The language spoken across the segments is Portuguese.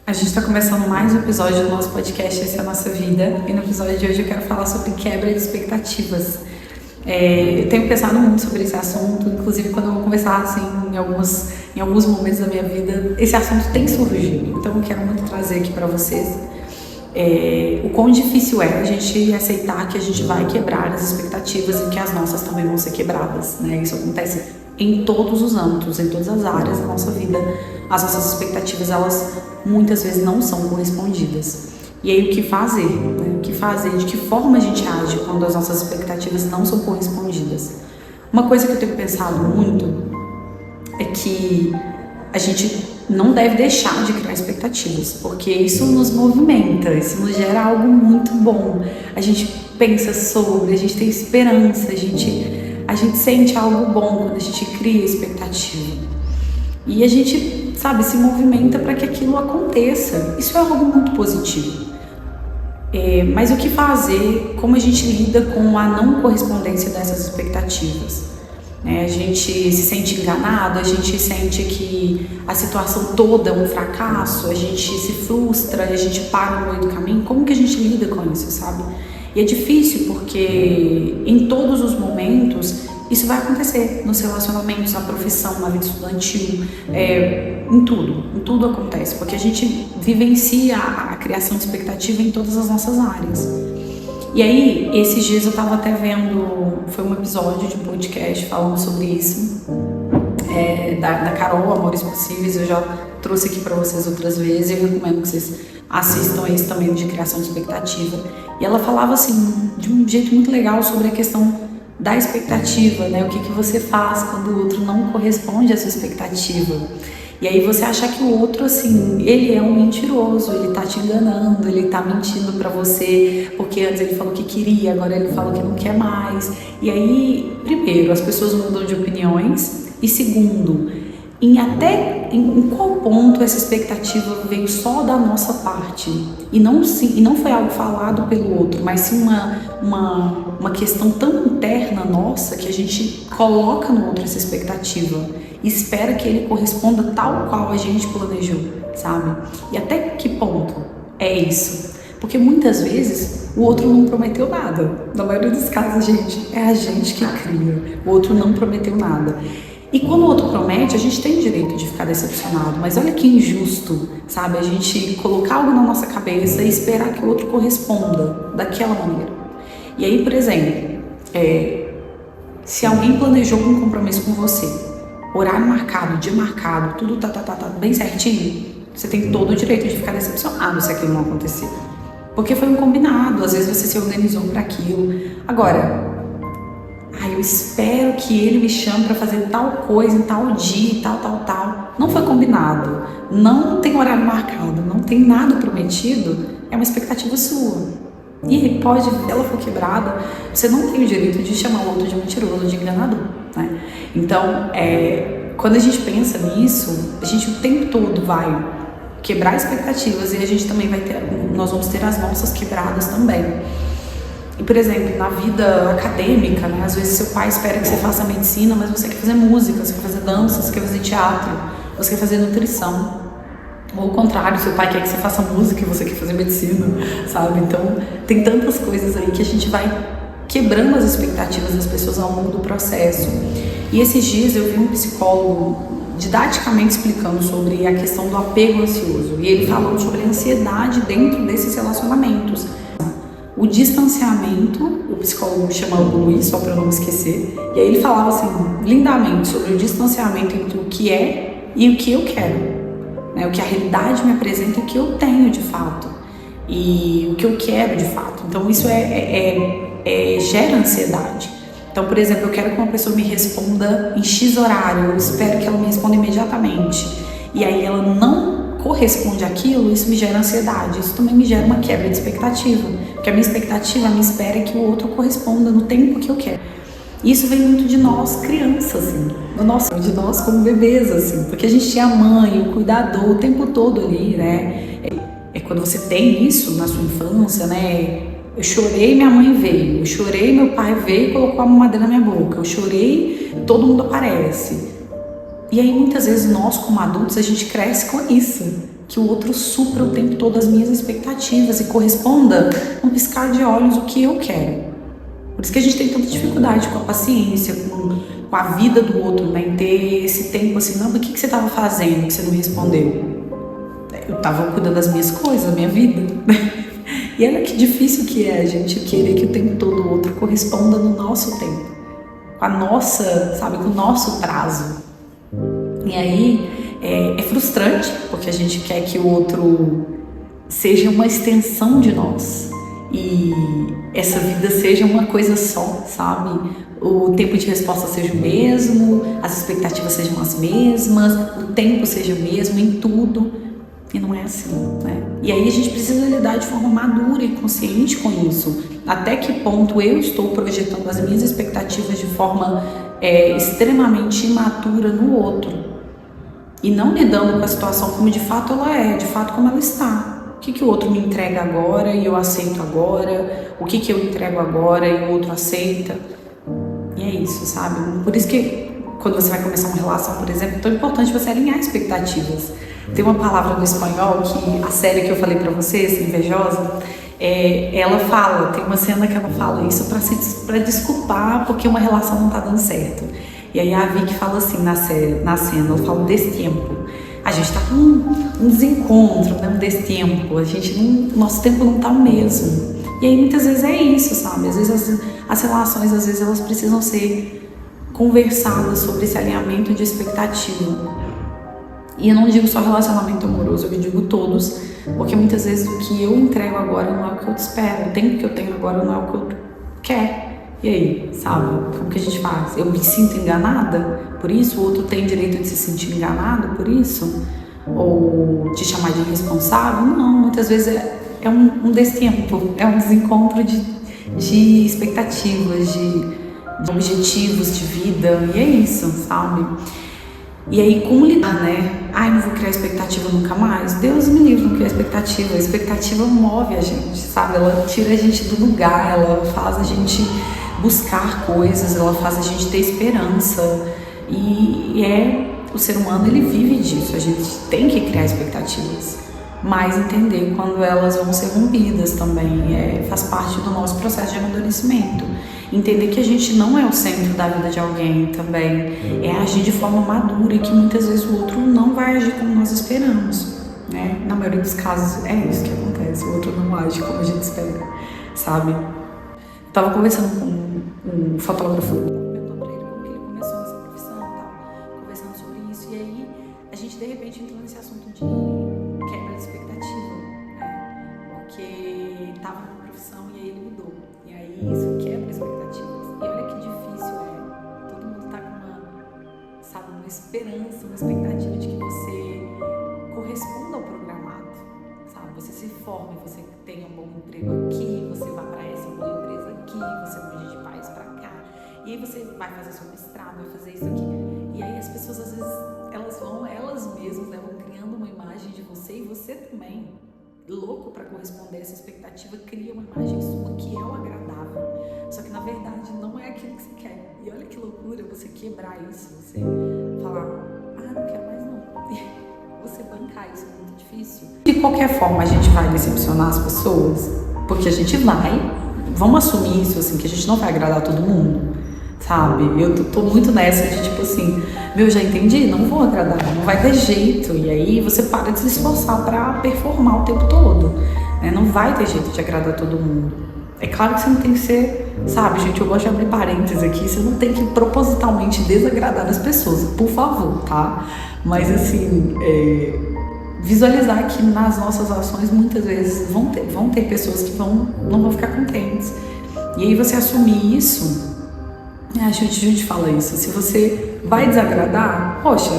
A gente está começando mais um episódio do nosso podcast Essa é a Nossa Vida, e no episódio de hoje eu quero falar sobre quebra de expectativas. Eu tenho pensado muito sobre esse assunto, inclusive quando eu vou conversar assim, em alguns momentos da minha vida, esse assunto tem surgido, então eu quero muito trazer aqui para vocês o quão difícil é a gente aceitar que a gente vai quebrar as expectativas e que as nossas também vão ser quebradas, né? Isso acontece em todos os âmbitos, em todas as áreas da nossa vida. As nossas expectativas, elas muitas vezes não são correspondidas. E aí o que fazer? Né? O que fazer? De que forma a gente age quando as nossas expectativas não são correspondidas? Uma coisa que eu tenho pensado muito é que a gente não deve deixar de criar expectativas, porque isso nos movimenta, isso nos gera algo muito bom. A gente pensa sobre, a gente tem esperança, a gente sente algo bom quando a gente cria expectativa. E a gente, se movimenta para que aquilo aconteça. Isso é algo muito positivo. Mas o que fazer? Como a gente lida com a não correspondência dessas expectativas? A gente se sente enganado, a gente sente que a situação toda é um fracasso, a gente se frustra, a gente para no meio do caminho. Como que a gente lida com isso, sabe? E é difícil porque em todos os momentos isso vai acontecer, nos relacionamentos, na profissão, na vida estudantil, em tudo acontece, porque a gente vivencia a criação de expectativa em todas as nossas áreas. E aí, esses dias eu estava até vendo, foi um episódio de um podcast falando sobre isso, da Carol, Amores Possíveis. Eu já trouxe aqui para vocês outras vezes, eu recomendo que vocês assistam esse também de criação de expectativa. E ela falava assim, de um jeito muito legal, sobre a questão da expectativa, né? O que você faz quando o outro não corresponde à sua expectativa. E aí você acha que o outro, assim, ele é um mentiroso, ele tá te enganando, ele tá mentindo pra você, porque antes ele falou que queria, agora ele falou que não quer mais. E aí, primeiro, as pessoas mudam de opiniões, e segundo, em qual ponto essa expectativa veio só da nossa parte e não foi algo falado pelo outro, mas sim uma questão tão interna nossa que a gente coloca no outro essa expectativa e espera que ele corresponda tal qual a gente planejou, sabe? E até que ponto é isso? Porque muitas vezes o outro não prometeu nada. Na maioria dos casos, gente, é a gente que cria. O outro não prometeu nada. E quando o outro promete, a gente tem o direito de ficar decepcionado, mas olha que injusto, sabe? A gente colocar algo na nossa cabeça e esperar que o outro corresponda daquela maneira. E aí, por exemplo, se alguém planejou um compromisso com você, horário marcado, dia marcado, tudo tá bem certinho, você tem todo o direito de ficar decepcionado se aquilo não acontecer. Porque foi um combinado, às vezes você se organizou para aquilo. Agora, eu espero que ele me chame para fazer tal coisa em tal dia, tal. Não foi combinado, não tem horário marcado, não tem nada prometido, é uma expectativa sua. E pode, se ela for quebrada, você não tem o direito de chamar o outro de mentiroso, de enganador, né? Então, quando a gente pensa nisso, a gente o tempo todo vai quebrar expectativas e a gente também nós vamos ter as nossas quebradas também. E, por exemplo, na vida acadêmica, né, às vezes seu pai espera que você faça medicina, mas você quer fazer música, você quer fazer dança, você quer fazer teatro, você quer fazer nutrição. Ou o contrário, seu pai quer que você faça música e você quer fazer medicina, sabe? Então, tem tantas coisas aí que a gente vai quebrando as expectativas das pessoas ao longo do processo. E esses dias eu vi um psicólogo didaticamente explicando sobre a questão do apego ansioso. E ele falando sobre a ansiedade dentro desses relacionamentos. O distanciamento, o psicólogo chama Luiz, só para eu não me esquecer, e aí ele falava assim, lindamente, sobre o distanciamento entre o que é e o que eu quero, né? O que a realidade me apresenta e o que eu tenho de fato, e o que eu quero de fato. Então isso gera ansiedade. Então, por exemplo, eu quero que uma pessoa me responda em X horário, eu espero que ela me responda imediatamente, e aí ela não corresponde àquilo, isso me gera ansiedade, isso também me gera uma quebra de expectativa, porque a minha expectativa, a minha espera é que o outro corresponda no tempo que eu quero. Isso vem muito de nós, crianças, assim, de nós como bebês, assim, porque a gente tinha a mãe, o cuidador o tempo todo ali, né? Quando você tem isso na sua infância, né? Eu chorei, minha mãe veio, eu chorei, meu pai veio e colocou a mamadeira na minha boca, eu chorei, todo mundo aparece. E aí muitas vezes nós como adultos a gente cresce com isso. que o outro supra o tempo todo as minhas expectativas e corresponda num piscar de olhos o que eu quero. Por isso que a gente tem tanta dificuldade com a paciência, com a vida do outro, né? Em ter esse tempo assim, não, o que você estava fazendo que você não respondeu? Eu estava cuidando das minhas coisas, da minha vida. E olha que difícil que é a gente querer que o tempo todo o outro corresponda no nosso tempo, com a nossa, sabe, com o nosso prazo. E aí é frustrante, porque a gente quer que o outro seja uma extensão de nós e essa vida seja uma coisa só, sabe? O tempo de resposta seja o mesmo, as expectativas sejam as mesmas, o tempo seja o mesmo em tudo. E não é assim, né? E aí a gente precisa lidar de forma madura e consciente com isso. Até que ponto eu estou projetando as minhas expectativas de forma extremamente imatura no outro. E não lidando com a situação como de fato ela é, de fato como ela está. O que o outro me entrega agora e eu aceito agora? O que eu entrego agora e o outro aceita? E é isso, sabe? Por isso que quando você vai começar uma relação, por exemplo, é tão importante você alinhar expectativas. Tem uma palavra no espanhol que a série que eu falei pra vocês, Invejosa, ela fala, tem uma cena que ela fala isso pra desculpar porque uma relação não tá dando certo. E aí a Vicky fala assim na cena, ela fala desse tempo. A gente tá com um desencontro, né? Desse tempo. Nosso tempo não tá o mesmo. E aí muitas vezes é isso, sabe? Às vezes as relações, às vezes elas precisam ser conversadas sobre esse alinhamento de expectativa. E eu não digo só relacionamento amoroso, eu digo todos, porque muitas vezes o que eu entrego agora não é o que eu espero, o tempo que eu tenho agora não é o que eu quero. E aí, sabe? Como que a gente faz? Eu me sinto enganada por isso? O outro tem direito de se sentir enganado por isso? Ou de chamar de irresponsável? Não, muitas vezes é um destempo, é um desencontro de expectativas, de objetivos de vida, e é isso, sabe? E aí, como lidar, né? Ai, não vou criar expectativa nunca mais. Deus me livre, não criar expectativa. A expectativa move a gente, sabe? Ela tira a gente do lugar, ela faz a gente buscar coisas, ela faz a gente ter esperança. E o ser humano, ele vive disso. A gente tem que criar expectativas, mas entender quando elas vão ser rompidas também. Faz parte do nosso processo de amadurecimento. Entender que a gente não é o centro da vida de alguém também, é agir de forma madura e que muitas vezes o outro não vai agir como nós esperamos, né? Na maioria dos casos é isso que acontece, o outro não age como a gente espera, sabe? Eu tava conversando com um fotógrafo, perguntou pra ele como que ele começou nessa profissão e tal, conversando sobre isso, e aí a gente de repente entrou nesse assunto de quebra de expectativa, né? Porque ele tava numa profissão e aí ele mudou, e aí isso quebra expectativas. E olha que difícil todo mundo tá com uma esperança, uma expectativa de que você corresponda ao programado, sabe? Você se forme, você tenha um bom emprego aqui, você vai para essa boa empresa aqui, você mude de país para cá, e aí você vai fazer seu mestrado, vai fazer isso aqui. E aí as pessoas, às vezes, elas mesmas, né, vão criando uma imagem de você, e você também, louco para corresponder a essa expectativa, cria uma imagem sua que é o agradável. Só que na verdade não é aquilo que você quer. E olha que loucura você quebrar isso, você falar, não quero mais não. E você bancar isso é muito difícil. De qualquer forma a gente vai decepcionar as pessoas, porque a gente vamos assumir isso, assim, que a gente não vai agradar todo mundo, sabe? Eu tô muito nessa de tipo assim, já entendi, não vou agradar, não vai ter jeito. E aí você para de se esforçar pra performar o tempo todo, né? Não vai ter jeito de agradar todo mundo. É claro que você não tem que ser, sabe, gente, eu gosto de abrir parênteses aqui, você não tem que propositalmente desagradar as pessoas, por favor, tá? Mas assim, visualizar que nas nossas ações muitas vezes vão ter pessoas que não vão ficar contentes. E aí você assumir isso, a gente fala isso, se você vai desagradar, poxa,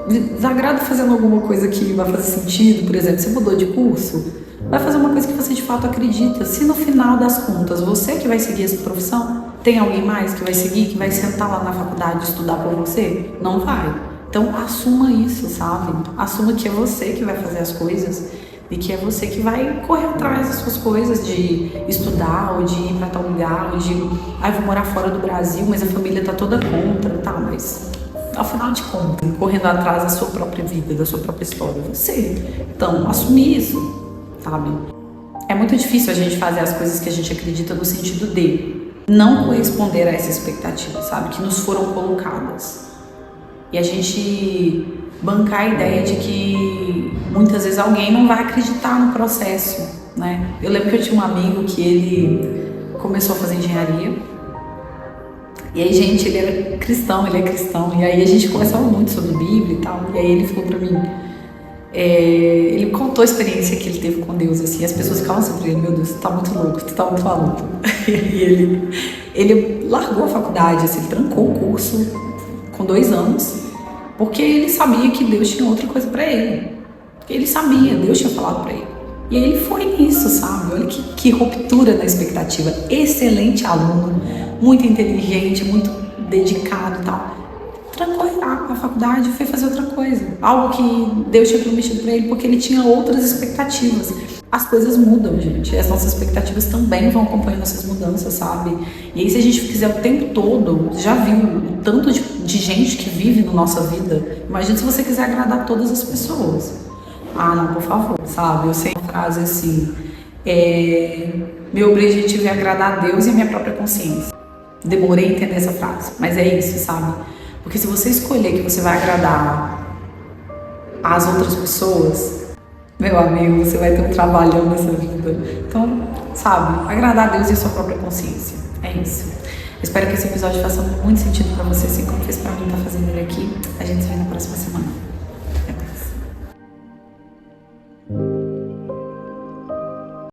desagrada fazendo alguma coisa que vai fazer sentido, por exemplo, você mudou de curso, vai fazer uma coisa que você de fato acredita. Se no final das contas você que vai seguir essa profissão, tem alguém mais que vai seguir, que vai sentar lá na faculdade e estudar por você? Não vai. Então assuma isso, sabe? Assuma que é você que vai fazer as coisas e que é você que vai correr atrás das suas coisas, de estudar ou de ir pra tal lugar, ou de vou morar fora do Brasil, mas a família tá toda contra, tá, mas afinal de contas, correndo atrás da sua própria vida, da sua própria história, você. Então, assumir isso, sabe? É muito difícil a gente fazer as coisas que a gente acredita no sentido de não corresponder a essa expectativa, sabe? Que nos foram colocadas. E a gente bancar a ideia de que muitas vezes alguém não vai acreditar no processo, né? Eu lembro que eu tinha um amigo que ele começou a fazer engenharia. E aí, gente, ele é cristão, e aí a gente conversava muito sobre Bíblia e tal, e aí ele falou pra mim, ele contou a experiência que ele teve com Deus, assim, as pessoas ficavam assim pra ele, meu Deus, tu tá muito louco, tu tá muito maluco. E ele largou a faculdade, assim, ele trancou o curso com 2 anos, porque ele sabia que Deus tinha outra coisa pra ele. Ele sabia, Deus tinha falado pra ele. E aí ele foi nisso, sabe? Olha que ruptura na expectativa. Excelente aluno, muito inteligente, muito dedicado e tal. Trancou a faculdade e foi fazer outra coisa. Algo que Deus tinha prometido pra ele, porque ele tinha outras expectativas. As coisas mudam, gente. As nossas expectativas também vão acompanhando essas mudanças, sabe? E aí, se a gente fizer o tempo todo, já viu o tanto de gente que vive na nossa vida? Imagina se você quiser agradar todas as pessoas. Ah, não, por favor, sabe? Eu sei uma frase assim, meu objetivo é agradar a Deus e a minha própria consciência. Demorei a entender essa frase, mas é isso, sabe? Porque se você escolher que você vai agradar as outras pessoas, meu amigo, você vai ter um trabalhão nessa vida. Então, sabe? Agradar a Deus e a sua própria consciência. É isso. Eu espero que esse episódio faça muito sentido pra você, assim como fez pra mim tá fazendo ele aqui. A gente se vê na próxima semana.